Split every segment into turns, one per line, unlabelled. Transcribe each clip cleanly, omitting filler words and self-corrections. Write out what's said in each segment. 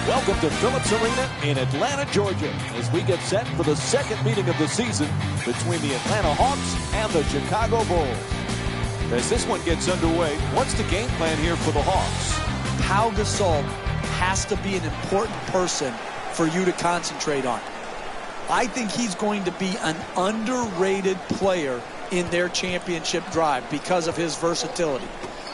Welcome to Phillips Arena in Atlanta, Georgia, as we get set for the second meeting of the season between the Atlanta Hawks and the Chicago Bulls. As this one gets underway, what's the game plan here for the Hawks?
Pau Gasol has to be an important person for you to concentrate on. I think he's going to be an underrated player in their championship drive because of his versatility.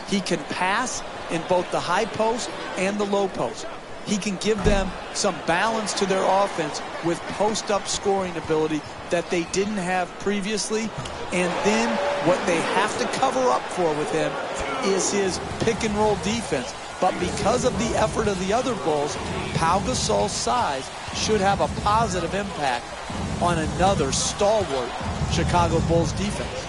He can pass in both the high post and the low post. He can give them some balance to their offense with post-up scoring ability that they didn't have previously. And then what they have to cover up for with him is his pick-and-roll defense. But because of the effort of the other Bulls, Pau Gasol's size should have a positive impact on another stalwart Chicago Bulls defense.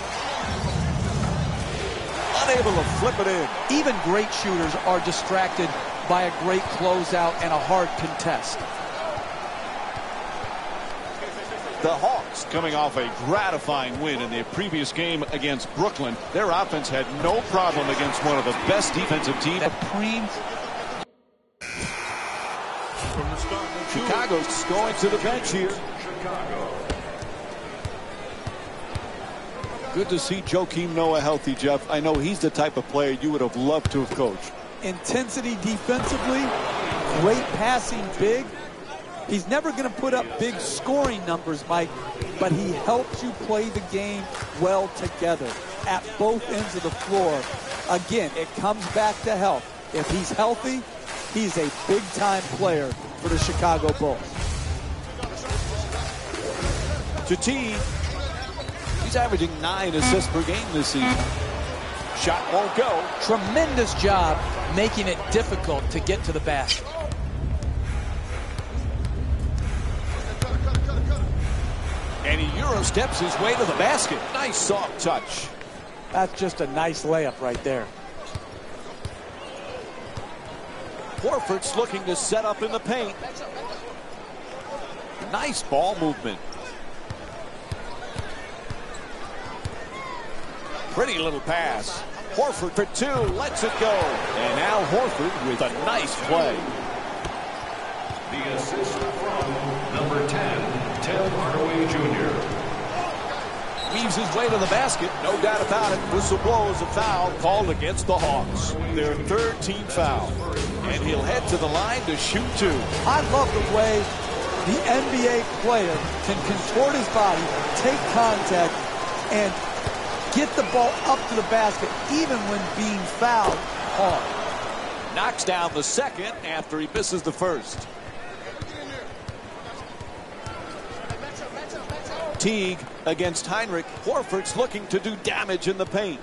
Unable to flip it in.
Even great shooters are distracted by a great closeout and a hard contest.
The Hawks coming off a gratifying win in their previous game against Brooklyn. Their offense had no problem against one of the best defensive teams. Chicago's going to the bench here. Good to see Joakim Noah healthy, Jeff. I know he's the type of player you would have loved to have coached.
Intensity defensively, great passing big. He's never going to put up big scoring numbers, Mike, but he helps you play the game well together at both ends of the floor. Again, it comes back to health. If he's healthy, he's a big-time player for the Chicago Bulls.
To Teague. He's averaging 9 assists per game this season. Shot won't go.
Tremendous job making it difficult to get to the basket.
And he Euro steps his way to the basket. Nice soft touch.
That's just a nice layup right there.
Horford's looking to set up in the paint. Nice ball movement. Pretty little pass. Horford for 2, lets it go. And now Horford with a nice play.
The assist from number 10, Tim Hardaway Jr.
Weaves his way to the basket, no doubt about it. Whistle blows a foul called against the Hawks. Their third team foul. And he'll head to the line to shoot 2.
I love the way the NBA player can contort his body, take contact, and get the ball up to the basket, even when being fouled hard.
Knocks down the second after he misses the first. Teague against Heinrich. Horford's looking to do damage in the paint.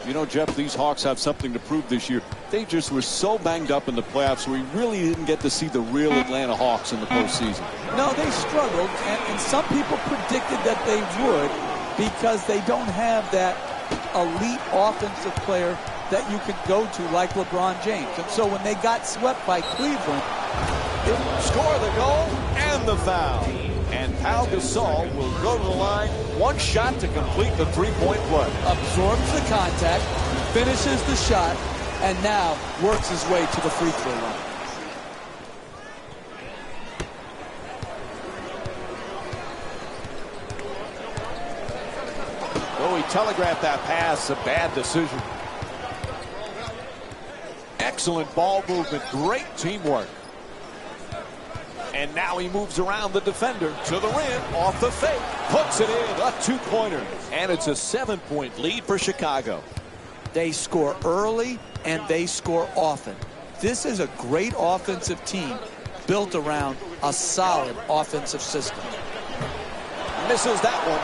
You know, Jeff, these Hawks have something to prove this year. They just were so banged up in the playoffs, we really didn't get to see the real Atlanta Hawks in the postseason.
No, they struggled, and some people predicted that they would because they don't have that elite offensive player that you could go to like LeBron James. And so when they got swept by Cleveland,
score the goal and the foul. And Pau Gasol will go to the line. One shot to complete the three-point play.
Absorbs the contact, finishes the shot, and now works his way to the free throw line.
Oh, he telegraphed that pass. A bad decision. Excellent ball movement. Great teamwork. And now he moves around the defender to the rim, off the fake, puts it in, a two-pointer. And it's a 7-point lead for Chicago.
They score early and they score often. This is a great offensive team built around a solid offensive system.
Misses that one.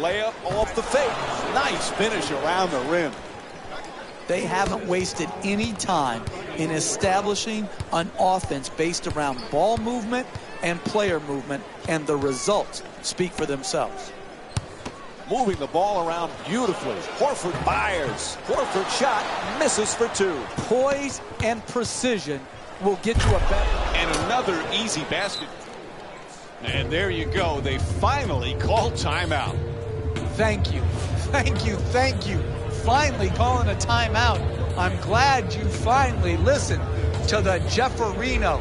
Layup off the fake. Nice finish around the rim.
They haven't wasted any time in establishing an offense based around ball movement and player movement, and the results speak for themselves.
Moving the ball around beautifully. Horford fires. Horford shot misses for two.
Poise and precision will get you a better.
And another easy basket. And there you go. They finally called timeout.
Thank you. Thank you. Thank you. Finally calling a timeout. I'm glad you finally listened to the Jefferino.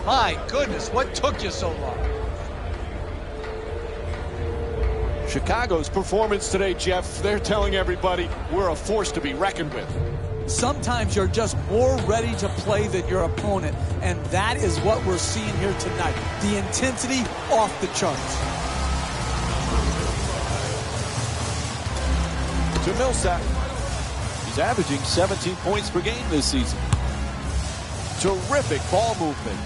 My goodness, what took you so long?
Chicago's performance today, Jeff, they're telling everybody we're a force to be reckoned with.
Sometimes you're just more ready to play than your opponent, and that is what we're seeing here tonight. The intensity off the charts.
To Millsap. He's averaging 17 points per game this season. Terrific ball movement.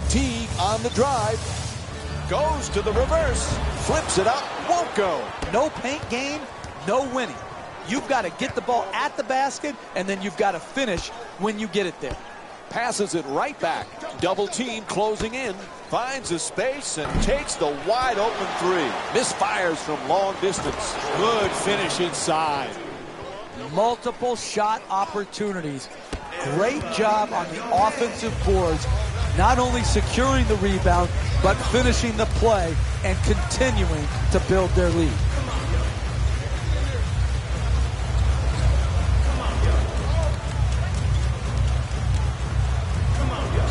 Teague on the drive. Goes to the reverse. Flips it up. Won't go.
No paint game, no winning. You've got to get the ball at the basket, and then you've got to finish when you get it there.
Passes it right back. Double team closing in. Finds a space and takes the wide open three. Misfires from long distance. Good finish inside.
Multiple shot opportunities. Great job on the offensive boards. Not only securing the rebound, but finishing the play and continuing to build their lead.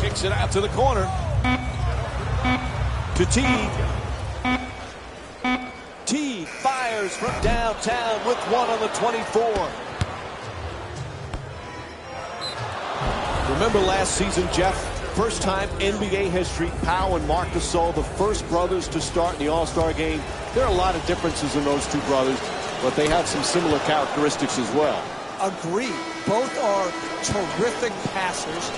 Kicks it out to the corner. To Teague. Teague fires from downtown with one on the 24. Remember last season, Jeff? First time NBA history, Powell and Marc Gasol, the first brothers to start in the All-Star game. There are a lot of differences in those two brothers, but they have some similar characteristics as well.
Agreed. Both are terrific passers.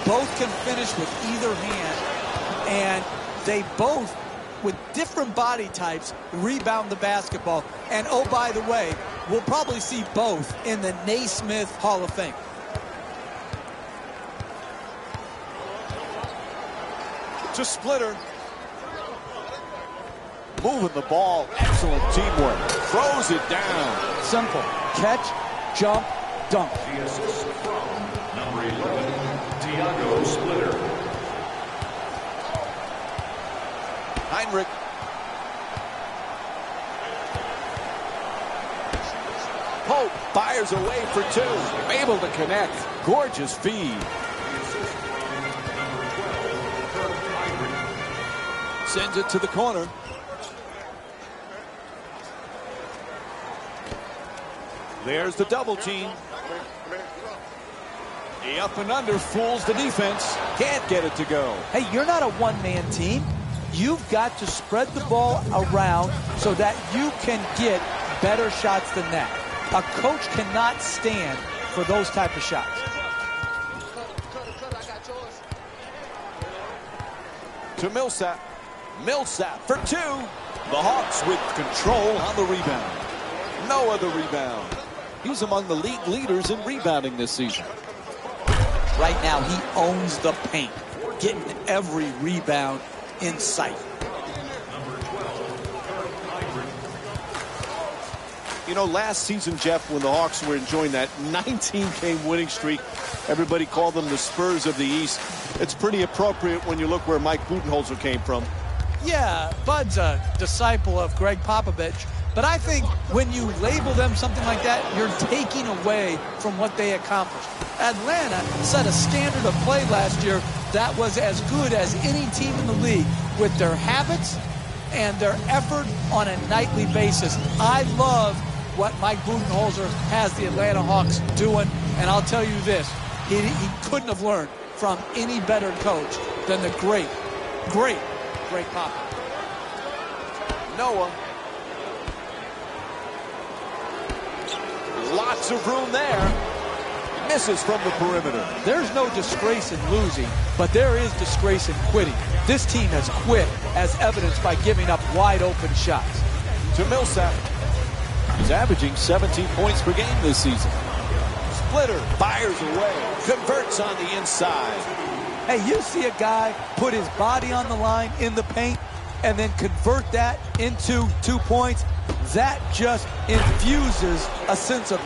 Both can finish with either hand. And they both, with different body types, rebound the basketball. And oh, by the way, we'll probably see both in the Naismith Hall of Fame.
To Splitter. Moving the ball. Excellent teamwork. Throws it down.
Simple. Catch, jump, dunk.
The assist from number 11, Tiago Splitter.
Heinrich. Pope fires away for two. Able to connect. Gorgeous feed. Sends it to the corner. There's the double team. The up and under fools the defense. Can't get it to go.
Hey, you're not a one-man team. You've got to spread the ball around so that you can get better shots than that. A coach cannot stand for those type of shots.
To Millsap. Millsap for two. The Hawks with control on the rebound. No other rebound. He's among the league leaders in rebounding this season.
Right now, he owns the paint, getting every rebound in sight.
You know, last season, Jeff, when the Hawks were enjoying that 19-game winning streak, everybody called them the Spurs of the East. It's pretty appropriate when you look where Mike Budenholzer came from.
Yeah, Bud's a disciple of Greg Popovich, but I think when you label them something like that, you're taking away from what they accomplished. Atlanta set a standard of play last year that was as good as any team in the league with their habits and their effort on a nightly basis. I love what Mike Budenholzer has the Atlanta Hawks doing, and I'll tell you this, he couldn't have learned from any better coach than the great Greg Popovich.
Noah. Lots of room there. Misses from the perimeter.
There's no disgrace in losing, but there is disgrace in quitting. This team has quit, as evidenced by giving up wide open shots.
To Millsap. He's averaging 17 points per game this season. Splitter fires away, converts on the inside.
Hey, you see a guy put his body on the line in the paint and then convert that into 2 points? That just infuses a sense of...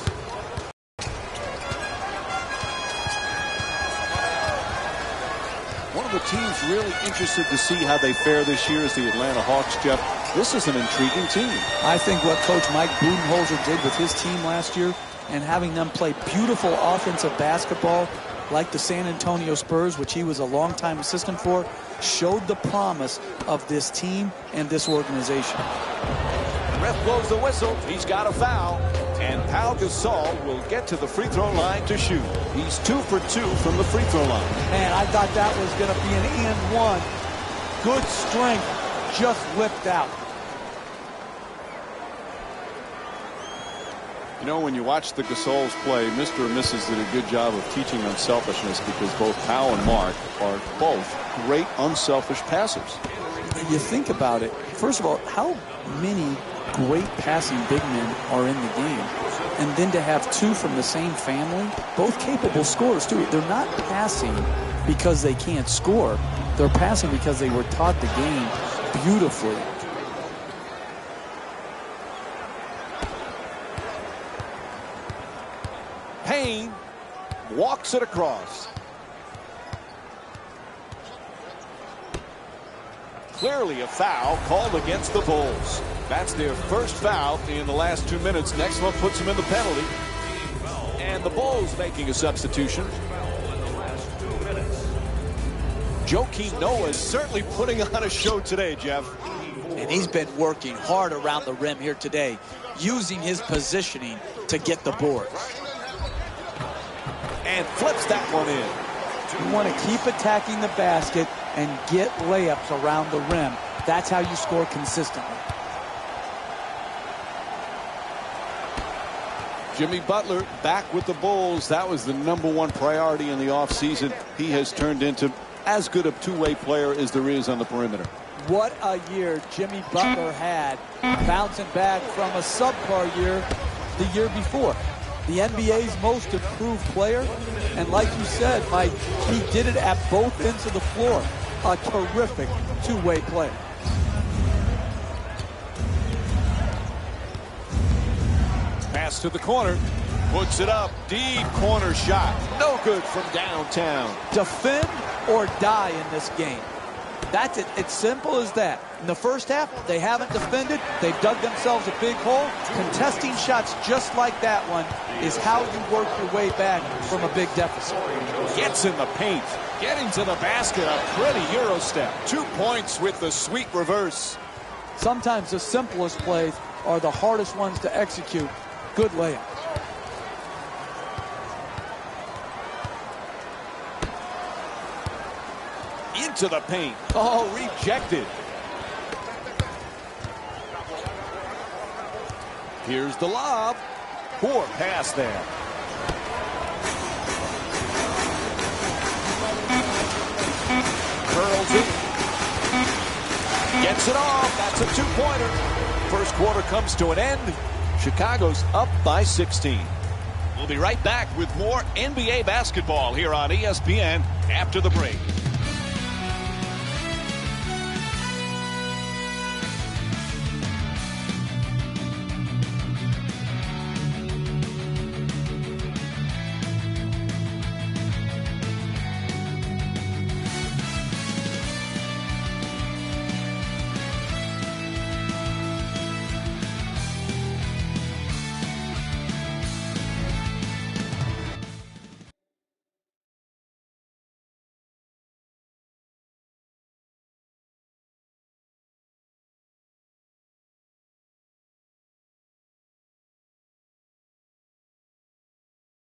One of the teams really interested to see how they fare this year is the Atlanta Hawks, Jeff. This is an intriguing team.
I think what Coach Mike Budenholzer did with his team last year and having them play beautiful offensive basketball like the San Antonio Spurs, which he was a longtime assistant for, showed the promise of this team and this organization.
Ref blows the whistle. He's got a foul. And Pau Gasol will get to the free throw line to shoot. He's 2 for 2 from the free throw line.
Man, I thought that was going to be an and one. Good strength, just whipped out.
You know, when you watch the Gasols play, Mr. and Mrs. did a good job of teaching unselfishness because both Pau and Mark are both great unselfish passers.
You think about it. First of all, how many great passing big men are in the game? And then to have two from the same family, both capable scorers too. They're not passing because they can't score. They're passing because they were taught the game beautifully.
Payne walks it across. Clearly a foul called against the Bulls. That's their first foul in the last 2 minutes. Next one puts them in the penalty. And the Bulls making a substitution. Joakim Noah is certainly putting on a show today, Jeff.
And he's been working hard around the rim here today, using his positioning to get the board.
And flips that one in.
You want to keep attacking the basket and get layups around the rim. That's how you score consistently.
Jimmy Butler back with the Bulls. That was the #1 priority in the offseason. He has turned into as good a two-way player as there is on the perimeter.
What a year Jimmy Butler had, bouncing back from a subpar year the year before. The NBA's most improved player, and like you said, Mike, he did it at both ends of the floor. A terrific two-way player.
Pass to the corner, puts it up, deep corner shot. No good from downtown.
Defend or die in this game. That's it. It's simple as that. In the first half, they haven't defended. They've dug themselves a big hole. Contesting shots just like that one is how you work your way back from a big deficit.
Gets in the paint. Getting to the basket, a pretty Euro step. 2 points with the sweet reverse.
Sometimes the simplest plays are the hardest ones to execute. Good layup.
Into the paint. Oh, rejected. Here's the lob. Poor pass there. Curls it. Gets it off. That's a two-pointer. First quarter comes to an end. Chicago's up by 16. We'll be right back with more NBA basketball here on ESPN after the break.